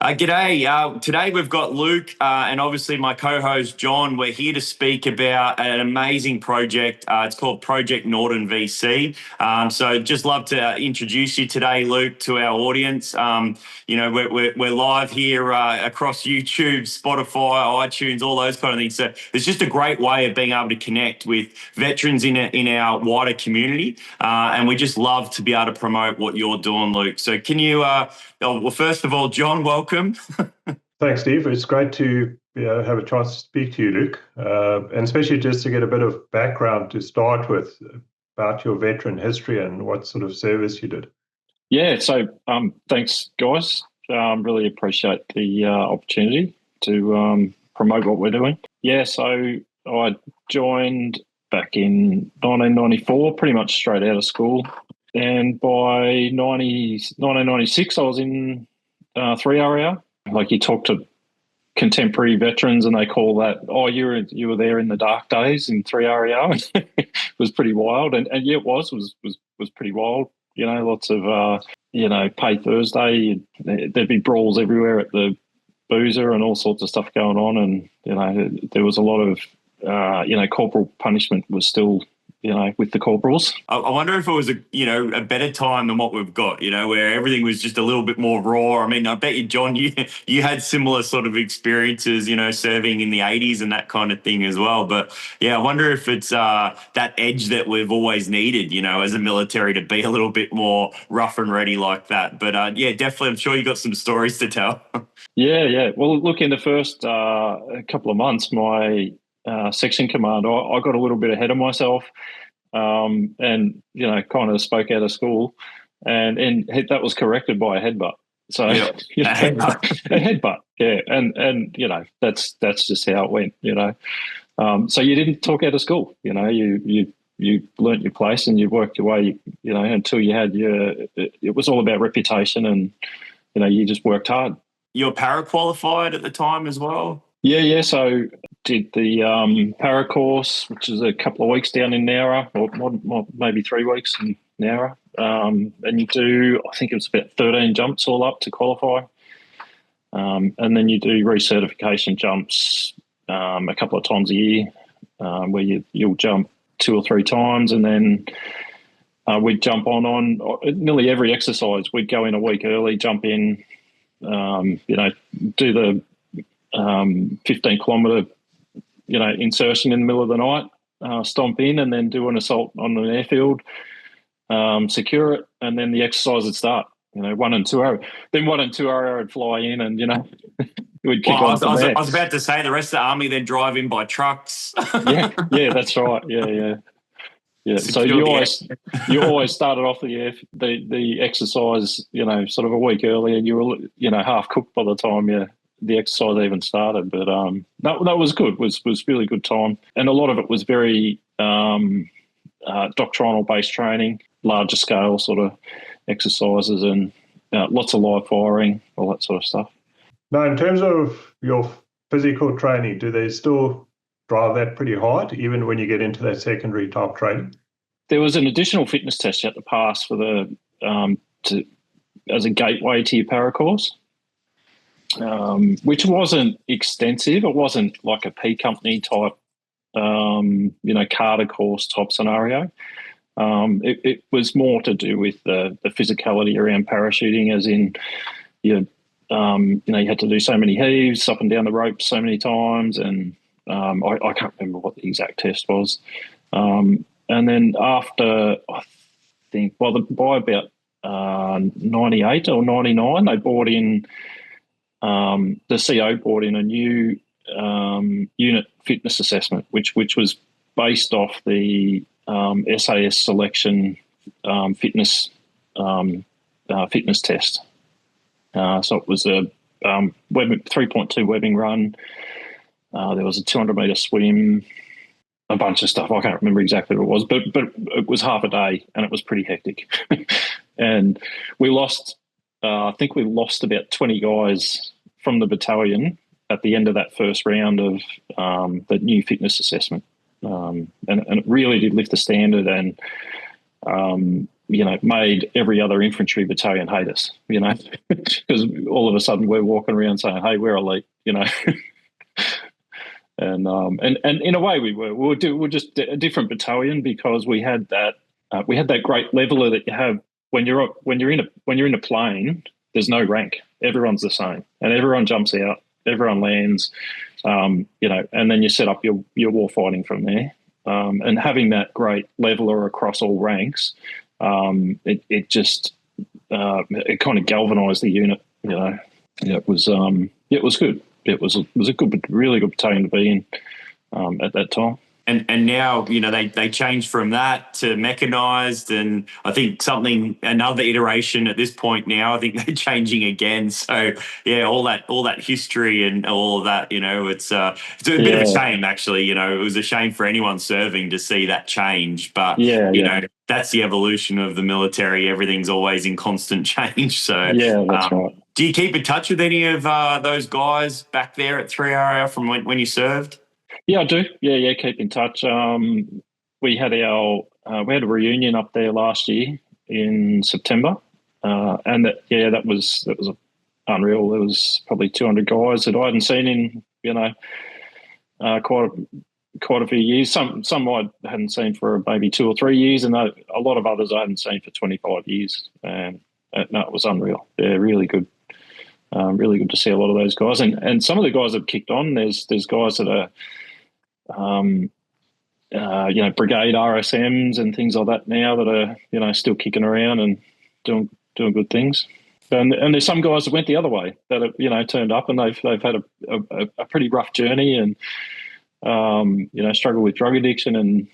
G'day. Today we've got Luke and obviously my co-host John. We're here to speak about an amazing project. It's called Project Norden VC. So just love to introduce you today, Luke, to our audience. We're live here across YouTube, Spotify, iTunes, all those kind of things. So it's just a great way of being able to connect with veterans in our wider community. And we just love to be able to promote what you're doing, Luke. So can you... well, first of all, John, welcome. Thanks, Steve. It's great to have a chance to speak to you, Luke, and especially just to get a bit of background to start with about your veteran history and what sort of service you did. Yeah, so thanks, guys. Really appreciate the opportunity to promote what we're doing. Yeah, so I joined back in 1994, pretty much straight out of school. And by 1996, I was in 3RAR. Like, you talk to contemporary veterans and they call that, oh, you were there in the dark days in 3RAR. It was pretty wild. And yeah, it was pretty wild. You know, lots of, pay Thursday. There'd be brawls everywhere at the boozer and all sorts of stuff going on. And, there was a lot of, corporal punishment was still, with the corporals. I wonder if it was a better time than what we've got, where everything was just a little bit more raw. I mean, I bet you, John, you had similar sort of experiences, serving in the 80s and that kind of thing as well. But yeah, I wonder if it's that edge that we've always needed, as a military, to be a little bit more rough and ready like that. But yeah, definitely, I'm sure you got some stories to tell. Yeah. Well, look, in the first couple of months, my section commander, I got a little bit ahead of myself, and kind of spoke out of school, and that was corrected by a headbutt. So yeah. A headbutt, yeah, and that's just how it went. So you didn't talk out of school. You learnt your place and you worked your way. Until you had it was all about reputation, and you just worked hard. You're para-qualified at the time as well? Yeah. So did the para course, which is a couple of weeks down in Nowra, or maybe 3 weeks in Nowra. And you do, I think it was about 13 jumps all up to qualify. And then you do recertification jumps a couple of times a year, where you'll jump 2 or 3 times, and then we'd jump on nearly every exercise. We'd go in a week early, jump in, do the 15-kilometre, insertion in the middle of the night, stomp in, and then do an assault on an airfield, secure it, and then the exercise would start. 1 and 2 hour. Then 1 and 2 hour would fly in, and we'd kick on from there. I was about to say the rest of the army then drive in by trucks. yeah, that's right. Yeah. So you always started off the exercise, sort of a week early, and you were half cooked by the time the exercise even started. But that was good. Was really good time, and a lot of it was very doctrinal based training, larger scale sort of exercises, and lots of live firing, all that sort of stuff. Now, in terms of your physical training, do they still drive that pretty hard, even when you get into that secondary type training? There was an additional fitness test you had to pass for as a gateway to your para course, which wasn't extensive. It wasn't like a P company type, Carter course type scenario. It was more to do with the physicality around parachuting, as in you had to do so many heaves up and down the rope so many times, and I can't remember what the exact test was. And then after, I think, by about 98 or 99, they brought in, the CO brought in a new unit fitness assessment, which was based off the SAS selection fitness test. So it was a 3.2 webbing run. There was a 200-metre swim, a bunch of stuff. I can't remember exactly what it was, but it was half a day, and it was pretty hectic. And we lost, I think we lost about 20 guys from the battalion at the end of that first round of the new fitness assessment. And it really did lift the standard, and made every other infantry battalion hate us, because all of a sudden we're walking around saying, "Hey, we're elite," and in a way we were. We're just a different battalion because we had that great leveler that you have when you're in a plane. There's no rank. Everyone's the same, and everyone jumps out. Everyone lands, and then you set up your war fighting from there. And having that great leveler across all ranks, it kind of galvanised the unit. It was good. It was a good, really good battalion to be in at that time. And now, they changed from that to mechanised, and I think another iteration at this point now, I think they're changing again. So yeah, all that history and all of that, it's a bit of a shame actually. It was a shame for anyone serving to see that change, but that's the evolution of the military. Everything's always in constant change. So yeah, that's right. Do you keep in touch with any of those guys back there at 3RR from when you served? Yeah, I do. Yeah, keep in touch. We had a reunion up there last year in September, and that was unreal. There was probably 200 guys that I hadn't seen in quite a few years. Some I hadn't seen for maybe 2 or 3 years, and a lot of others I hadn't seen for 25 years. And no, it was unreal. They're really good. Really good to see a lot of those guys, and some of the guys that have kicked on. There's guys that are brigade RSMs and things like that now that are still kicking around and doing good things. And there's some guys that went the other way that have turned up and they've had a pretty rough journey and struggle with drug addiction and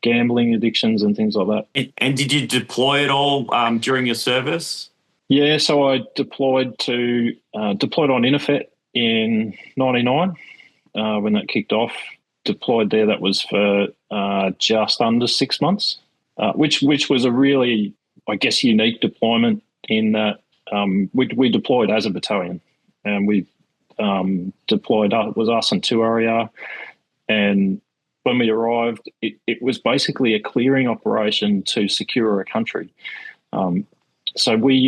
gambling addictions and things like that. And did you deploy at all during your service? Yeah, so I deployed on Inifet in '99 when that kicked off. Deployed there. That was for just under 6 months, which was a really, I guess, unique deployment in that we deployed as a battalion, and we deployed. It was us and 2RER, and when we arrived, it was basically a clearing operation to secure a country. So we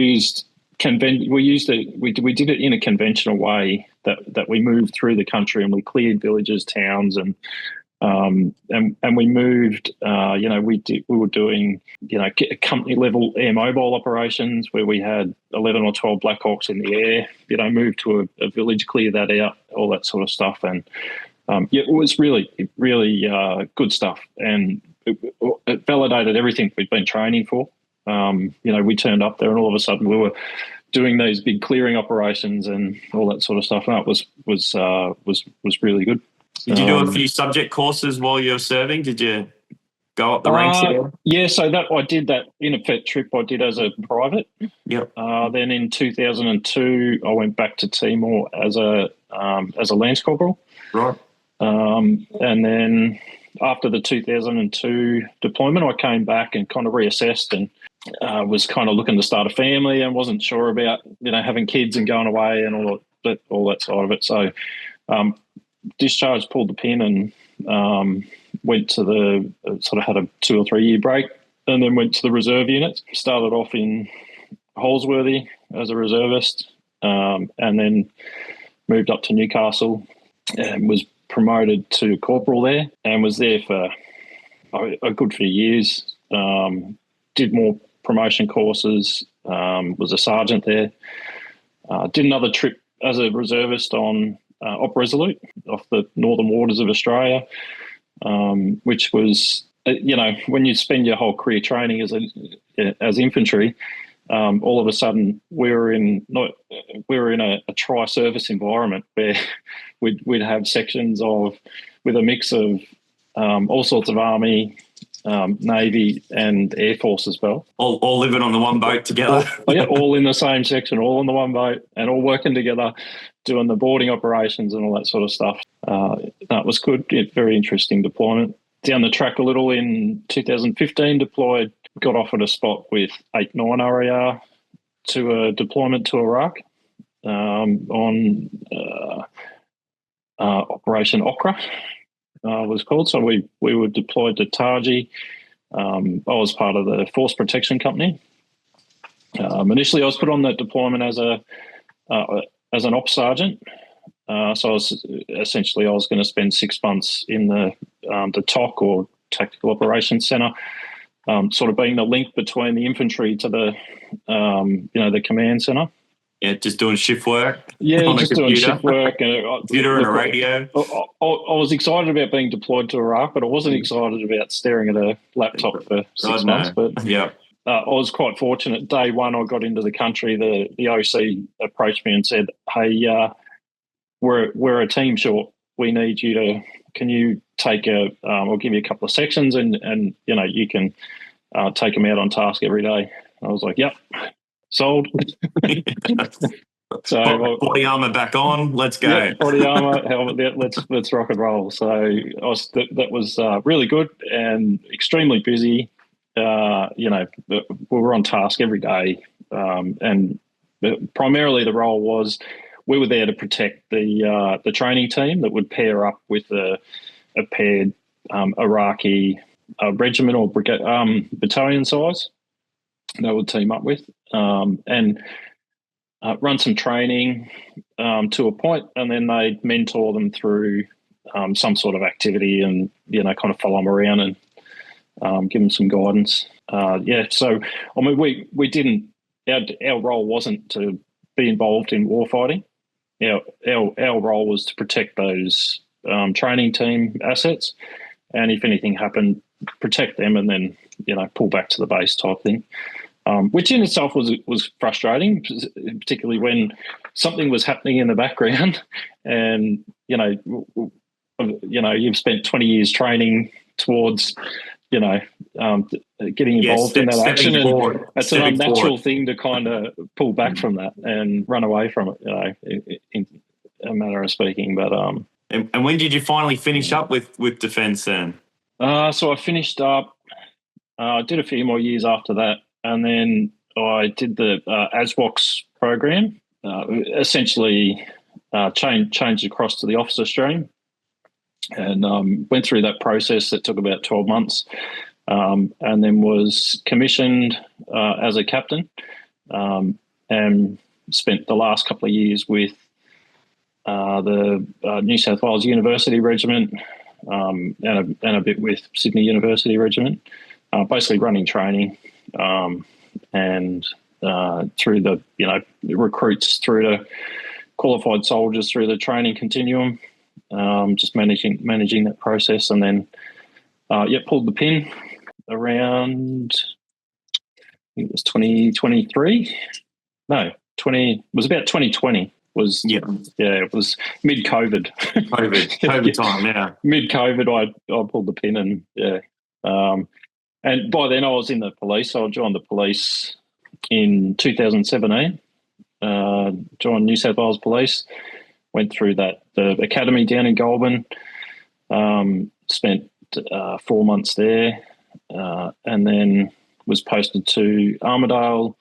did it in a conventional way that we moved through the country and we cleared villages, towns, and we moved. We were doing company level air mobile operations where we had 11 or 12 Black Hawks in the air. Moved to a village, clear that out, all that sort of stuff, and it was really good stuff, and it validated everything we'd been training for. We turned up there and all of a sudden we were doing these big clearing operations and all that sort of stuff. And that was really good. Did you do a few subject courses while you were serving? Did you go up the ranks there? Yeah, so that I did that Inifet trip I did as a private. Yep. Then in 2002 I went back to Timor as a Lance Corporal. Right. And then after the 2002 deployment, I came back and kind of reassessed and was kind of looking to start a family and wasn't sure about having kids and going away and all that side of it. So discharged, pulled the pin, and went to the sort of had a 2 or 3 year break, and then went to the reserve unit. Started off in Holsworthy as a reservist, and then moved up to Newcastle and was promoted to corporal there, and was there for a good few years. Did more promotion courses, was a sergeant there. Did another trip as a reservist on Op Resolute off the northern waters of Australia, which was, when you spend your whole career training as infantry, all of a sudden we were in a tri-service environment where we'd have sections with a mix of all sorts of Army, Navy and Air Force as well. All living on the one boat together. All in the same section, all on the one boat and all working together, doing the boarding operations and all that sort of stuff. That was good. Very interesting deployment. Down the track a little in 2015, deployed, got offered a spot with 8-9 RAR to a deployment to Iraq on Operation Okra was called. So we were deployed to Taji I was part of the Force Protection Company. Initially, I was put on that deployment as an ops sergeant. So I was going to spend 6 months in the TOC, or Tactical Operations Centre, sort of being the link between the infantry to the command centre. Yeah, just doing shift work. Yeah, just doing shift work. Computer and a radio. I was excited about being deployed to Iraq, but I wasn't excited about staring at a laptop for 6 months. But yeah. I was quite fortunate. Day one, I got into the country. The OC approached me and said, "Hey, we're a team short. We need you to. Can you take I'll give you a couple of sections, and you can take them out on task every day." I was like, "Yep, sold." So body armor back on. Let's go. Yeah, body armor, helmet. Let's rock and roll. So that was really good and extremely busy. We were on task every day, and primarily the role was we were there to protect the training team that would pair up with a paired Iraqi regiment or battalion size. They would team up with and run some training to a point, and then they'd mentor them through some sort of activity, and kind of follow them around and give them some guidance. So I mean, we didn't. Our role wasn't to be involved in warfighting. Our role was to protect those training team assets, and if anything happened, protect them, and then pull back to the base type thing. Which in itself was frustrating, particularly when something was happening in the background, and you've spent 20 years training towards getting involved in that action, and it's an unnatural thing to kind of pull back from that and run away from it, in a manner of speaking. But and when did you finally finish up with defence then? So I finished up. I did a few more years after that. And then I did the ASWOX program, essentially changed across to the officer stream, and went through that process that took about 12 months, and then was commissioned as a captain, and spent the last couple of years with the New South Wales University Regiment, and a bit with Sydney University Regiment, basically running training. And through the recruits through to qualified soldiers through the training continuum, just managing that process, and then pulled the pin around, I think it was 2023. No, it was about 2020. It was mid-COVID. COVID time, yeah. Mid-COVID, I pulled the pin, and and by then I was in the police. So I joined the police in 2017. Joined New South Wales Police. Went through the academy down in Goulburn. Spent 4 months there, and then was posted to Armidale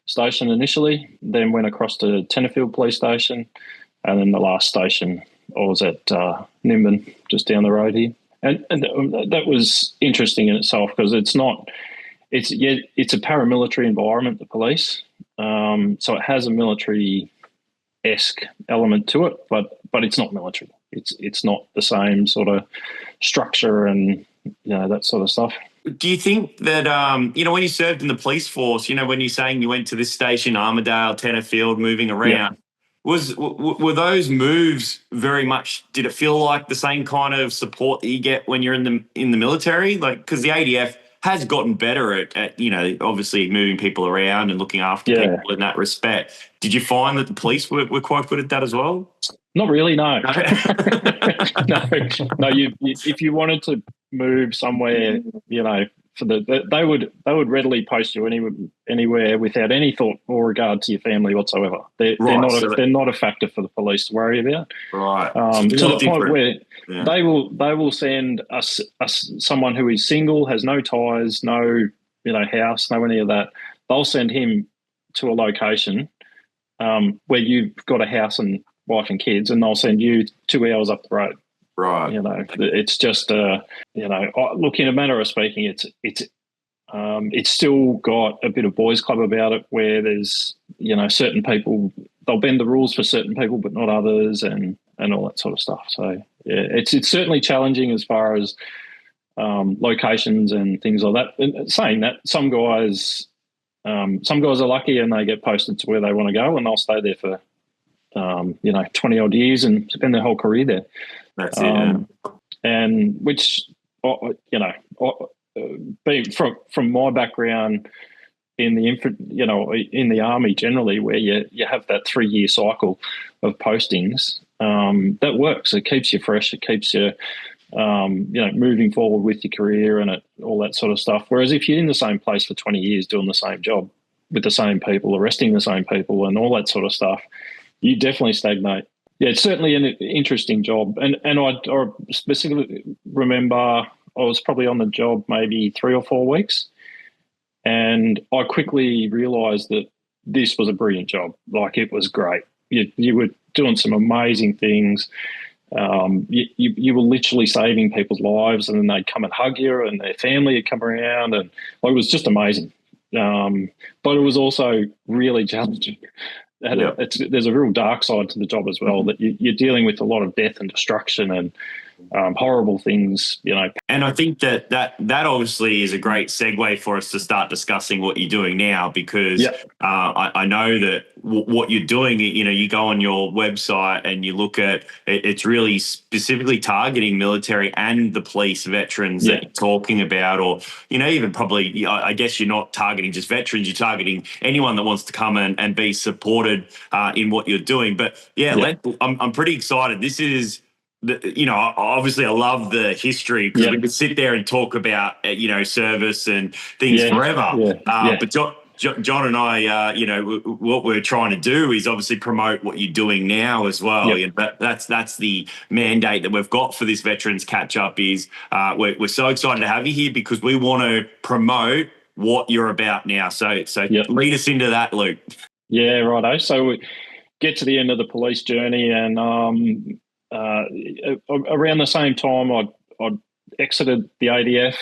Station initially. Then went across to Tenterfield Police Station, and then the last station I was at Nimbin, just down the road here. And that was interesting in itself, because it's a paramilitary environment, the police. So it has a military-esque element to it, but it's not military. It's not the same sort of structure and that sort of stuff. Do you think that when you served in the police force, when you're saying you went to this station, Armidale, Tenterfield, moving around? Yeah. Were those moves very much? Did it feel like the same kind of support that you get when you're in the military? Like, because the ADF has gotten better at obviously moving people around and looking after people in that respect. Did you find that the police were quite good at that as well? Not really, no. No. If you wanted to move somewhere, they would readily post you anywhere without any thought or regard to your family whatsoever. They're not a factor for the police to worry about. Right. To the point where they will send us someone who is single, has no ties, no house, no any of that. They'll send him to a location where you've got a house and wife and kids, and they'll send you 2 hours up the road. Right. It's just look, in a manner of speaking, it's still got a bit of boys' club about it, where there's certain people, they'll bend the rules for certain people but not others, and all that sort of stuff. So yeah, it's certainly challenging as far as locations and things like that. And saying that, some guys are lucky and they get posted to where they want to go, and they'll stay there for 20 odd years and spend their whole career there. That's it. Yeah. And which being from my background in the army generally, where you have that 3-year cycle of postings, that works. It keeps you fresh. It keeps you moving forward with your career and all that sort of stuff. Whereas if you're in the same place for 20 years doing the same job with the same people, arresting the same people and all that sort of stuff, you definitely stagnate. Yeah, it's certainly an interesting job. And I specifically remember I was probably on the job maybe 3 or 4 weeks, and I quickly realised that this was a brilliant job. Like, it was great. You were doing some amazing things. You were literally saving people's lives, and then they'd come and hug you, and their family would come around, and it was just amazing. But it was also really challenging. There's a real dark side to the job as well, that you're dealing with a lot of death and destruction and horrible things, And I think that obviously is a great segue for us to start discussing what you're doing now, because I know that what you're doing, you go on your website and you look at it's really specifically targeting military and the police veterans that you're talking about, or even probably, I guess you're not targeting just veterans, you're targeting anyone that wants to come and be supported in what you're doing. But I'm pretty excited. This is obviously I love the history, because we could sit there and talk about, service and things forever. But John and I, what we're trying to do is obviously promote what you're doing now as well. But that's the mandate that we've got for this Veterans Catch-Up is we're so excited to have you here, because we want to promote what you're about now. So lead us into that, Luke. Yeah, righto. So we get to the end of the police journey, and around the same time, I'd exited the ADF,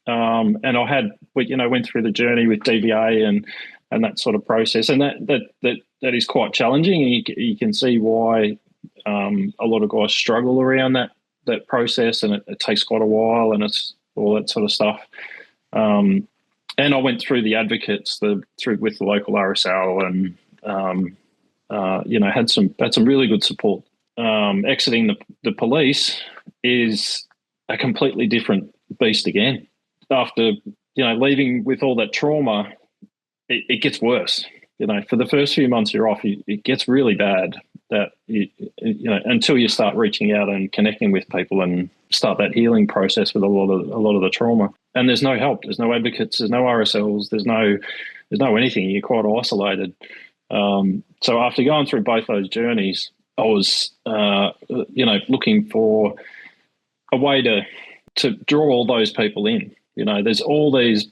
and I had, went through the journey with DVA and that sort of process, and that is quite challenging. And you can see why a lot of guys struggle around that process, and it takes quite a while, and it's all that sort of stuff. And I went through the advocates with the local RSL, and had some really good support. Exiting the police is a completely different beast again. After leaving with all that trauma, it gets worse. For the first few months you're off, it gets really bad. That until you start reaching out and connecting with people and start that healing process with a lot of the trauma. And there's no help. There's no advocates. There's no RSLs. There's no anything. You're quite isolated. So after going through both those journeys, I was, looking for a way to draw all those people in. There's all these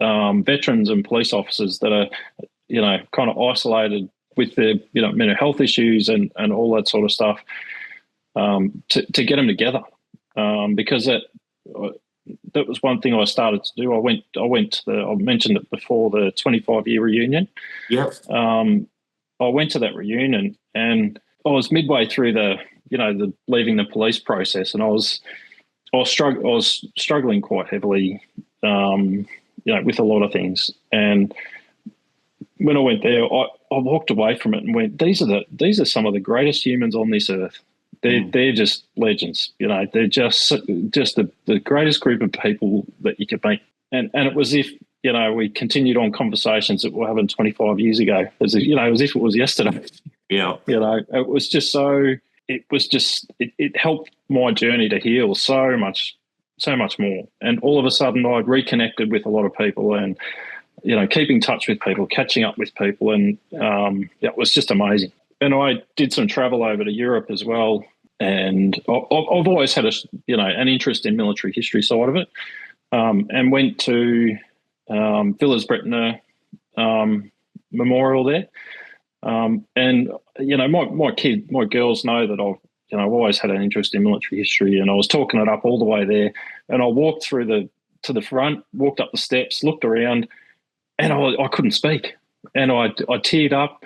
veterans and police officers that are, kind of isolated with their, mental health issues and all that sort of stuff, to get them together, because that was one thing I started to do. I went to I mentioned it before, the 25-year reunion. Yep. I went to that reunion, and I was midway through the leaving the police process, and I was struggling quite heavily, with a lot of things. And when I went there, I walked away from it and went, these are some of the greatest humans on this earth. They're just legends. They're just the greatest group of people that you could meet. And it was if, we continued on conversations that were having 25 years ago, as if it was yesterday. Yeah. It was just it helped my journey to heal so much more. And all of a sudden I'd reconnected with a lot of people, and, keep in touch with people, catching up with people. And it was just amazing. And I did some travel over to Europe as well. And I've always had an interest in military history side of it, and went to Villers-Bretonneux Memorial there. And, my girls know that I've always had an interest in military history, and I was talking it up all the way there. And I walked to the front, walked up the steps, looked around, and I couldn't speak. And I teared up.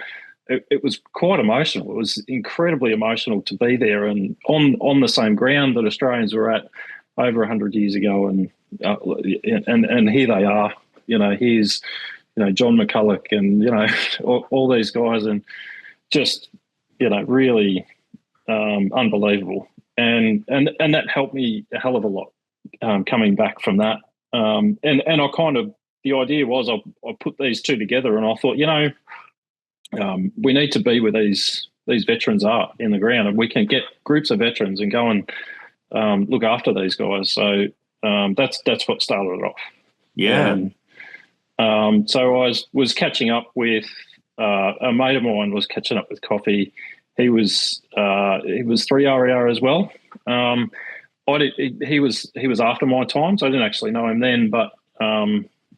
It was quite emotional. It was incredibly emotional to be there and on the same ground that Australians were at over 100 years ago. And here they are. Here's John McCulloch and all these guys, and just really unbelievable. And that helped me a hell of a lot coming back from that. And I kind of, the idea was I put these two together, and I thought, we need to be where these veterans are in the ground, and we can get groups of veterans and go and look after these guys. So that's what started it off. Yeah. So I was catching up with a mate of mine was catching up with coffee. He was 3 RER as well. He was after my time, so I didn't actually know him then, but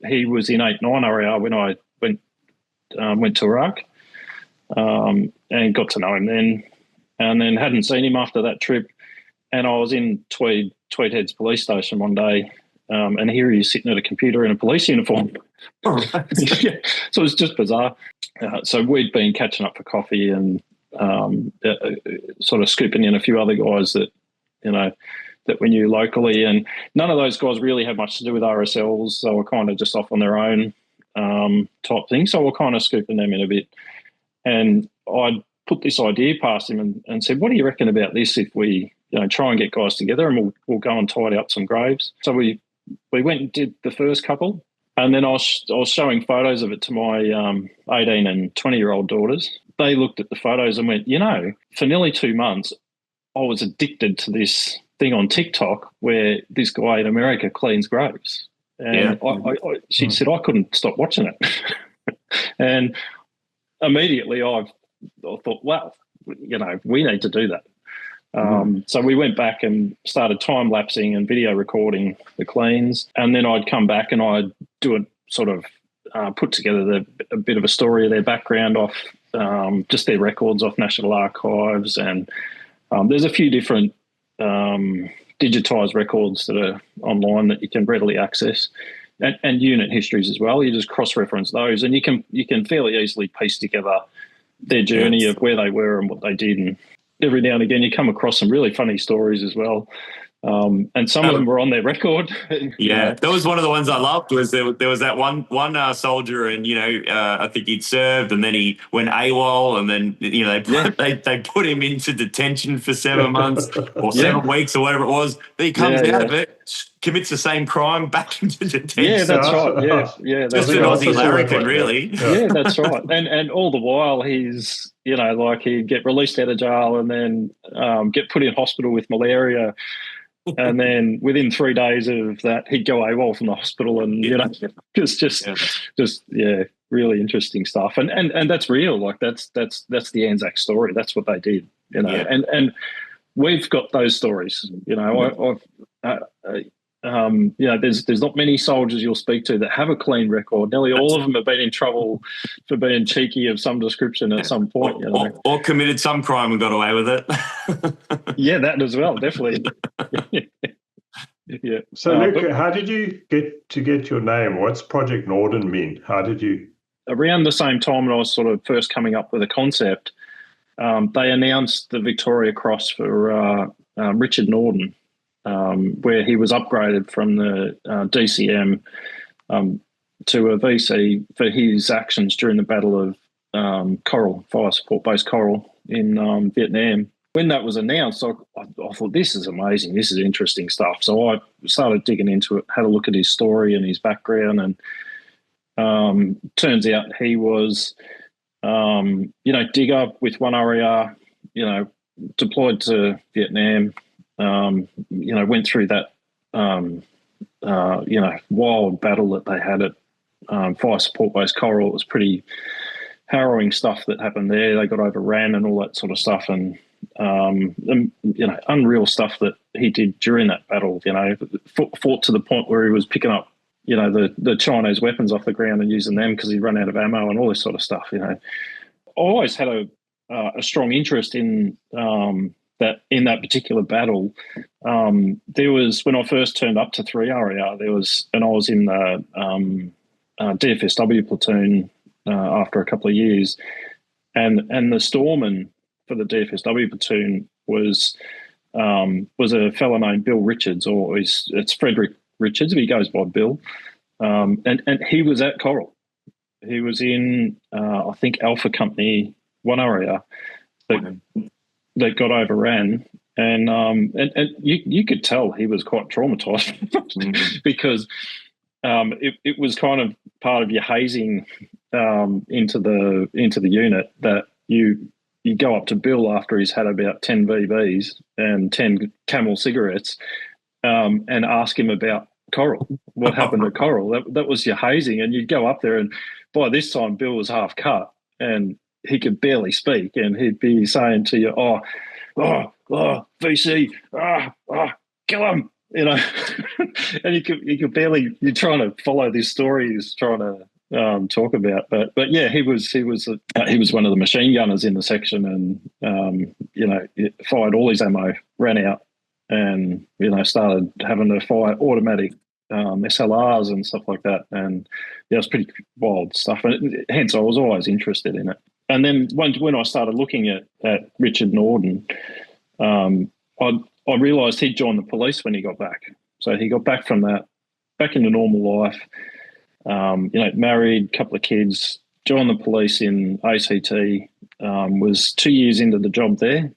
he was in 8-9 RER when I went to Iraq, and got to know him then, and then hadn't seen him after that trip. And I was in Tweed Heads police station one day, and here he is sitting at a computer in a police uniform. So it was just bizarre. So we'd been catching up for coffee and sort of scooping in a few other guys that that we knew locally, and none of those guys really had much to do with RSLs. They were kind of just off on their own type thing. So we're kind of scooping them in a bit. And I put this idea past him and said, "What do you reckon about this if we try and get guys together and we'll go and tidy up some graves?" So we went and did the first couple, and then I was showing photos of it to my 18 and 20-year-old daughters. They looked at the photos and went, for nearly 2 months, I was addicted to this thing on TikTok where this guy in America cleans graves. And she said, I couldn't stop watching it. And immediately I thought, well, we need to do that. So we went back and started time-lapsing and video recording the cleans. And then I'd come back and I'd do it sort of put together a bit of a story of their background off just their records off National Archives. And there's a few different digitised records that are online that you can readily access, and unit histories as well. You just cross-reference those, and you can fairly easily piece together their journey of where they were and what they did. And every now and again you come across some really funny stories as well. And some of them were on their record. Yeah, that was one of the ones I loved. Was there was that one soldier, and I think he'd served, and then he went AWOL, and then they put him into detention for 7 months or 7 weeks or whatever it was. Then he comes out of it, commits the same crime, back into detention. Yeah, that's right. Yeah, just an Aussie larrikin, really. Yeah, that's right. And all the while he's he'd get released out of jail and then get put in hospital with malaria. And then within 3 days of that, he'd go AWOL from the hospital, and just really interesting stuff. And that's real. Like that's the Anzac story. That's what they did. And we've got those stories. There's not many soldiers you'll speak to that have a clean record. Nearly all of them have been in trouble for being cheeky of some description at some point. Or committed some crime and got away with it. Yeah, that as well, definitely. Yeah. So, Luke, how did you get your name? What's Project Norden mean? How did you? Around the same time when I was sort of first coming up with a concept, they announced the Victoria Cross for Richard Norden, where he was upgraded from the DCM to a VC for his actions during the Battle of Coral, Fire Support Base Coral in Vietnam. When that was announced, I thought, this is amazing. This is interesting stuff. So I started digging into it, had a look at his story and his background, and turns out he was, digger with 1 RER, deployed to Vietnam, went through that, wild battle that they had at Fire Support Base Coral. It was pretty harrowing stuff that happened there. They got overran and all that sort of stuff, and unreal stuff that he did during that battle. Fought to the point where he was picking up, the Chinese weapons off the ground and using them because he'd run out of ammo and all this sort of stuff. I always had a strong interest in the that in that particular battle, there was, when I first turned up to 3RAR, and I was in the DFSW platoon after a couple of years, and the storeman for the DFSW platoon was a fellow named Bill Richards, or it's Frederick Richards, but he goes by Bill, and he was at Coral. He was in I think Alpha Company 1RAR that got overran, and you could tell he was quite traumatized because it was kind of part of your hazing into the unit that you go up to Bill after he's had about 10 VBs and 10 Camel cigarettes, and ask him about Coral. What happened to Coral? That was your hazing, and you'd go up there, and by this time Bill was half cut and he could barely speak, and he'd be saying to you, "Oh, VC, kill him," you know. And you could barely. You're trying to follow this story he's trying to talk about, but yeah, he was one of the machine gunners in the section, and fired all his ammo, ran out, and started having to fire automatic SLRs and stuff like that, and yeah, it was pretty wild stuff. And hence, I was always interested in it. And then when I started looking at Richard Norden, I realised he'd joined the police when he got back. So he got back from that, back into normal life. Married, couple of kids, joined the police in ACT. Was 2 years into the job there,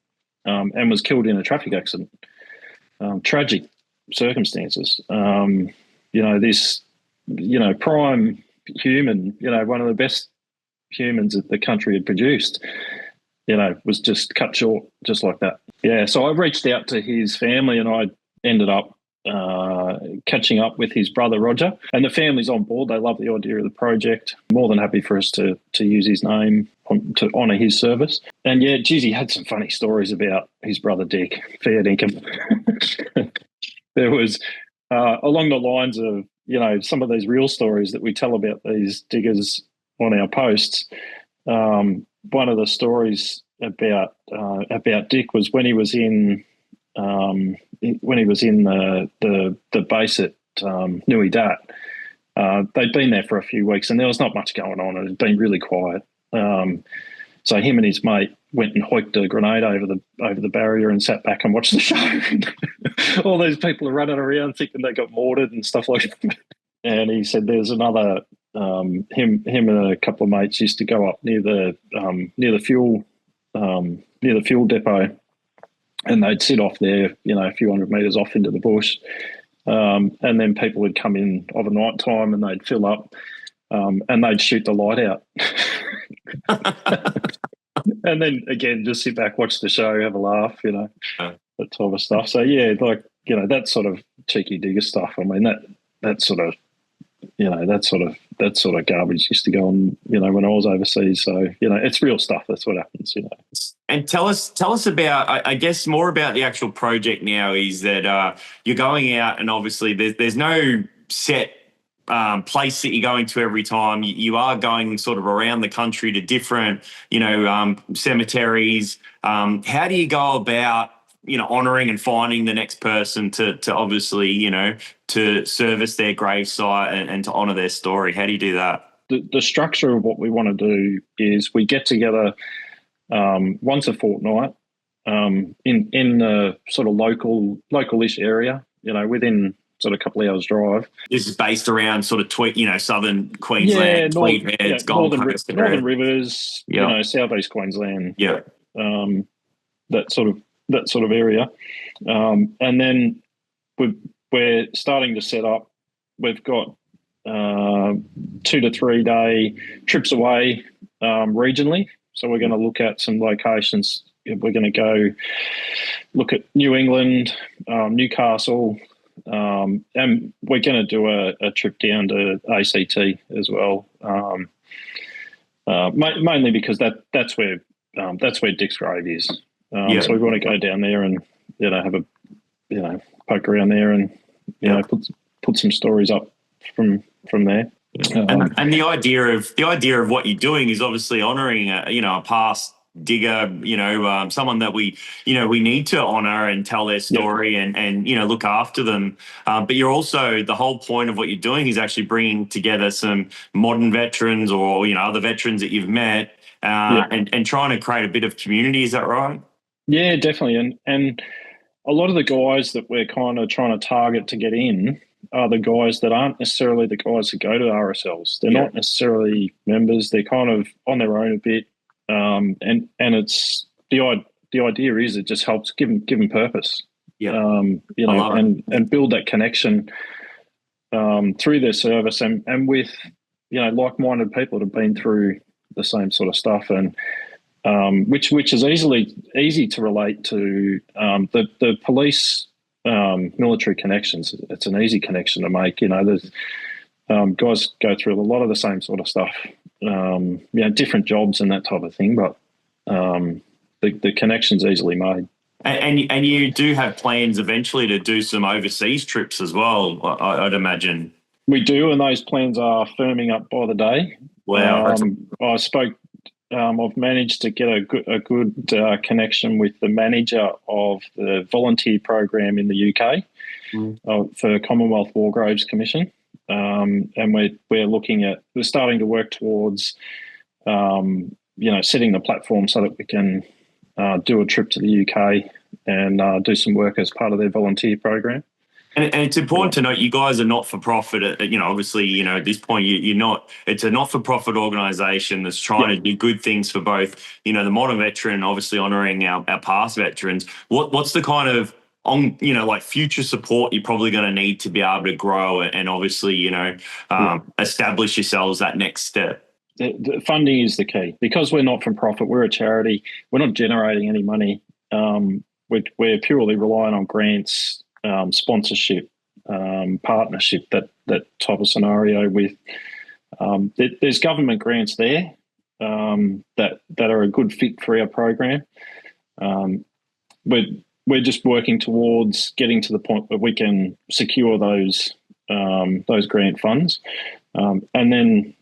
and was killed in a traffic accident. Tragic circumstances. This prime human, one of the best humans that the country had produced, was just cut short just like that. Yeah, so I reached out to his family, and I ended up catching up with his brother Roger, and the family's on board. They love the idea of the project. More than happy for us to use his name to honour his service. And yeah, geez, he had some funny stories about his brother Dick, fair dinkum. There was along the lines of some of these real stories that we tell about these diggers on our posts. One of the stories about Dick was when he was in the base at Nui Dat. They'd been there for a few weeks, and there was not much going on. It had been really quiet. So him and his mate went and hoiked a grenade over the barrier and sat back and watched the show. All these people are running around thinking they got mortared and stuff like that. And he said there's another him and a couple of mates used to go up near the fuel depot, and they'd sit off there, a few hundred metres off into the bush, and then people would come in of a night time and they'd fill up, and they'd shoot the light out. And then again, just sit back, watch the show, have a laugh, that type of stuff. So yeah, that sort of cheeky digger stuff. I mean, that sort of garbage used to go on, when I was overseas. So, it's real stuff. That's what happens, And tell us about, I guess, more about the actual project now. Is that you're going out, and obviously there's no set place that you're going to every time. You are going sort of around the country to different, cemeteries. How do you go about, honouring and finding the next person to obviously, to service their gravesite and to honour their story? How do you do that? The structure of what we want to do is we get together once a fortnight in the sort of local-ish area, within sort of a couple of hours drive. This is based around sort of southern Queensland, Tweed Heads, Gold Coast, Northern Rivers, southeast Queensland. Yeah, that sort of area, and then we're starting to set up. We've got 2 to 3 day trips away regionally. So we're going to look at some locations. We're going to go look at New England, Newcastle, and we're going to do a trip down to ACT as well. Mainly because that's where Dick's grave is. So we want to go down there and have a poke around there and put some stories up from there. And the idea of what you're doing is obviously honouring a past digger, someone that we need to honour and tell their story and look after them. But you're also, the whole point of what you're doing is actually bringing together some modern veterans or, other veterans that you've met and trying to create a bit of community. Is that right? Yeah, definitely. And a lot of the guys that we're kind of trying to target to get in are the guys that aren't necessarily the guys that go to RSLs. They're not necessarily members. They're kind of on their own a bit. And it's the idea is it just helps give them purpose. And build that connection through their service and with like-minded people that have been through the same sort of stuff, and which is easy to relate to. The police military connections. It's an easy connection to make. There's guys go through a lot of the same sort of stuff. Different jobs and that type of thing, but the connection's easily made. And you do have plans eventually to do some overseas trips as well, I'd imagine. We do, and those plans are firming up by the day. Wow. I've managed to get a good connection with the manager of the volunteer program in the UK for Commonwealth War Graves Commission, and we're starting to work towards setting the platform so that we can do a trip to the UK and do some work as part of their volunteer program. And it's important to note you guys are not for profit. Obviously, at this point, you're not. It's a not for profit organisation that's trying to do good things for both, the modern veteran, obviously honouring our past veterans. What's the kind of future support you're probably going to need to be able to grow and obviously, establish yourselves that next step? The funding is the key, because we're not for profit. We're a charity. We're not generating any money. We're purely relying on grants. Sponsorship, partnership, that type of scenario with there's government grants there that are a good fit for our program. We're just working towards getting to the point where we can secure those grant funds, and then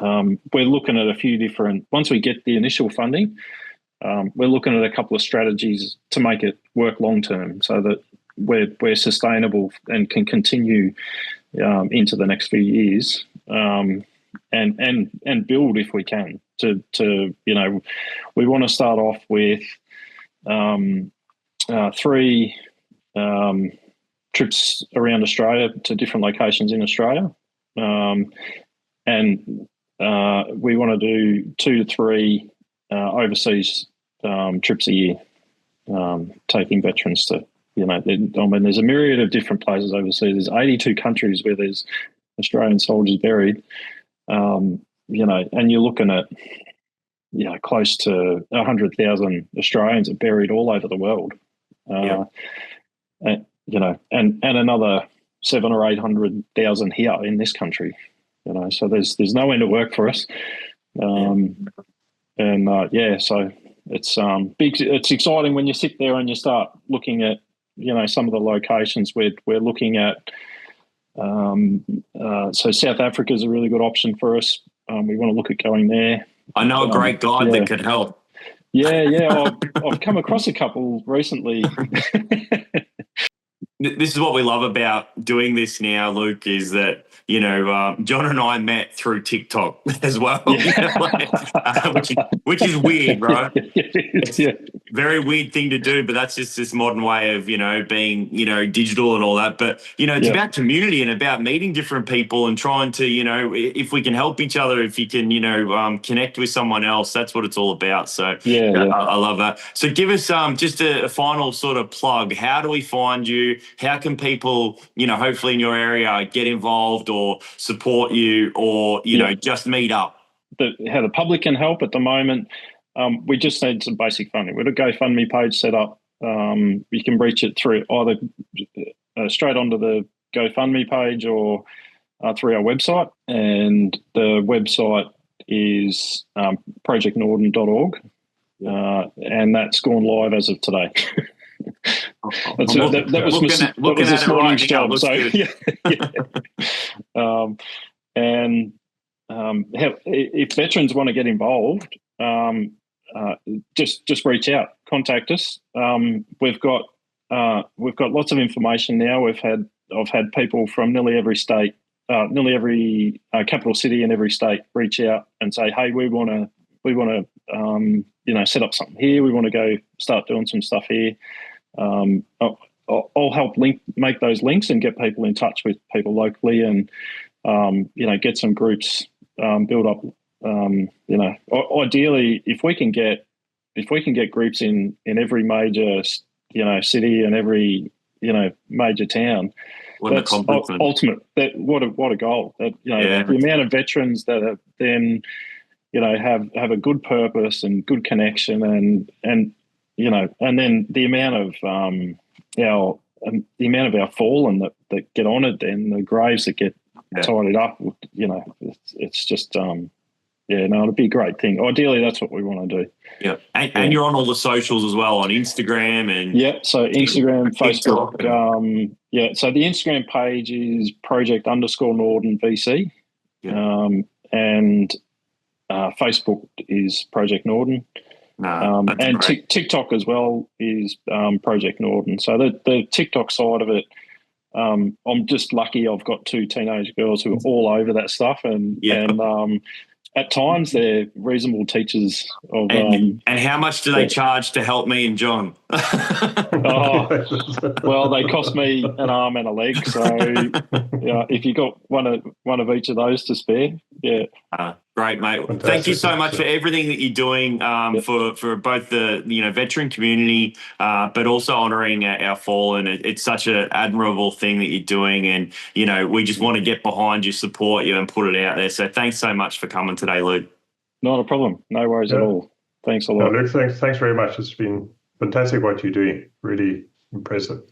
we're looking at a few different. Once we get the initial funding, we're looking at a couple of strategies to make it work long term, so that we're sustainable and can continue into the next few years, and build if we can. We want to start off with 3 trips around Australia to different locations in Australia, and we want to do 2 to 3 overseas trips a year, taking veterans to. There's a myriad of different places overseas. There's 82 countries where there's Australian soldiers buried, and you're looking at, close to 100,000 Australians are buried all over the world, and another 700,000 or 800,000 here in this country. So there's no end of work for us, so it's big. It's exciting when you sit there and you start looking at. Some of the locations we're looking at. So South Africa is a really good option for us. We want to look at going there. I know a great guide that could help. Yeah. I've come across a couple recently. This is what we love about doing this now, Luke, is that, John and I met through TikTok as well, which is weird, right? It's a very weird thing to do, but that's just this modern way of, being, digital and all that. But, it's about community and about meeting different people and trying to, if we can help each other, if you can, connect with someone else, that's what it's all about. So I love that. So give us just a final sort of plug. How do we find you? How can people, hopefully in your area get involved or support you or, just meet up? How the public can help at the moment, we just need some basic funding. We've got a GoFundMe page set up. You can reach it through either straight onto the GoFundMe page or through our website. And the website is projectnorden.org. And that's gone live as of today. That was this morning's job. So, and if veterans want to get involved, just reach out, contact us. We've got lots of information now. I've had people from nearly every state, nearly every capital city in every state reach out and say, hey, we want to set up something here. We want to go start doing some stuff here. I'll help make those links and get people in touch with people locally, and get some groups build up. Ideally, if we can get groups in every major city and every major town, that's ultimate. What a goal! The amount of veterans that have then have a good purpose and good connection, and then the amount of our fallen that get honoured, then the graves that get tidied up. It's just it'd be a great thing. Ideally, that's what we want to do. Yeah, and you're on all the socials as well, on Instagram and so Instagram, Facebook. So the Instagram page is project_Norden VC, and Facebook is Project Norden. And TikTok as well is Project Norden. So the TikTok side of it, I'm just lucky I've got 2 teenage girls who are all over that stuff, and at times they're reasonable teachers of. And how much do they charge to help me and John? Well, they cost me an arm and a leg. So if you got one of each of those to spare, great, mate. Fantastic. Thank you so much for everything that you're doing for both the veteran community, but also honouring our fallen. It's such an admirable thing that you're doing, and we just want to get behind you, support you, and put it out there. So thanks so much for coming today, Luke. Not a problem. No worries at all. Thanks a lot. Luke, thanks very much. It's been fantastic what you're doing. Really impressive.